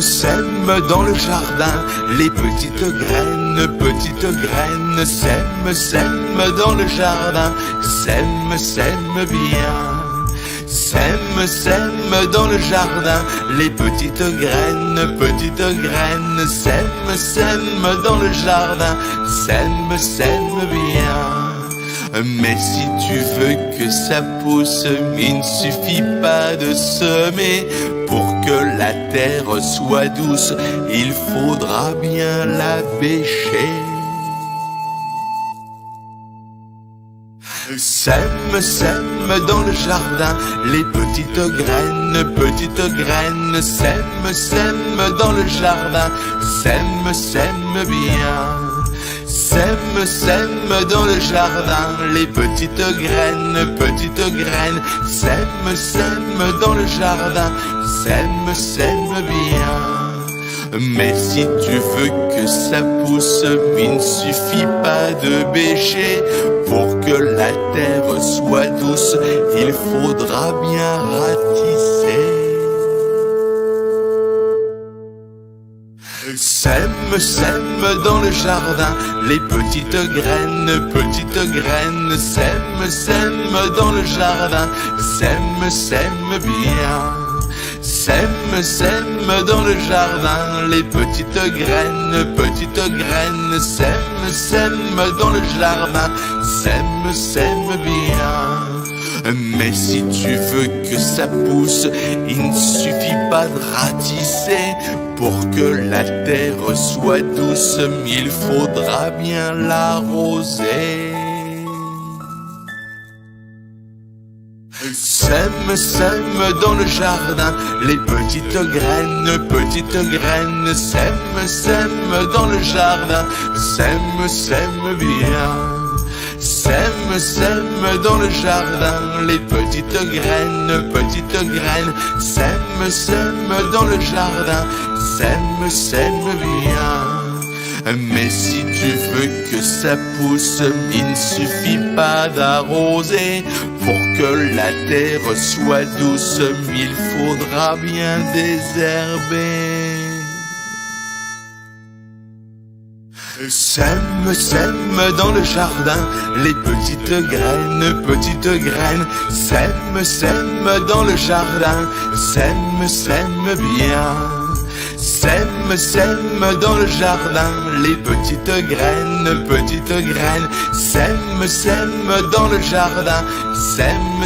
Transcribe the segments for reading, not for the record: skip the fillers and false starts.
sème dans le jardin, les petites graines, sème dans le jardin, sème bien. Sème dans le jardin, les petites graines, sème dans le jardin, sème bien. Mais si tu veux que ça pousse, il ne suffit pas de semer. Pour que la terre soit douce, il faudra bien la bêcher. Sème dans le jardin, les petites graines, sème dans le jardin, sème bien. Sème dans le jardin, les petites graines, sème dans le jardin, sème bien. Mais si tu veux que ça pousse, il ne suffit pas de bêcher. Pour que la terre soit douce, il faudra bien ratisser. Sème dans le jardin, les petites graines, sème dans le jardin, sème bien. Sème dans le jardin, les petites graines, sème dans le jardin, sème bien. Mais si tu veux que ça pousse, il ne suffit pas de ratisser. Pour que la terre soit douce, il faudra bien l'arroser. Sème dans le jardin, les petites graines, sème dans le jardin, sème bien. Sème dans le jardin, les petites graines, sème dans le jardin, sème bien. Mais si tu veux que ça pousse, il ne suffit pas d'arroser. Pour que la terre soit douce, il faudra bien désherber. Sème dans le jardin, les petites graines, sème dans le jardin, sème bien. Sème dans le jardin, les petites graines, sème dans le jardin, sème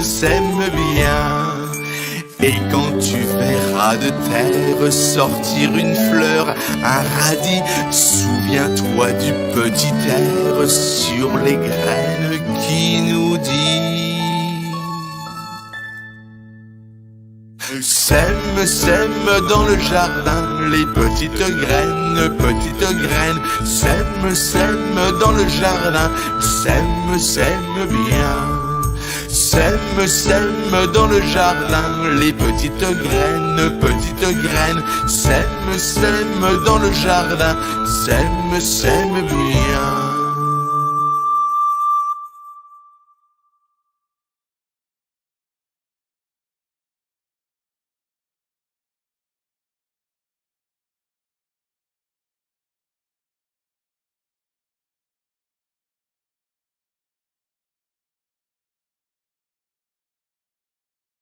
bien. Et quand tu verras de terre sortir une fleur, un radis, souviens-toi du petit air sur les graines qui nous dit: Sème dans le jardin, les petites graines, sème dans le jardin, sème bien. Sème dans le jardin, les petites graines, sème dans le jardin, sème bien.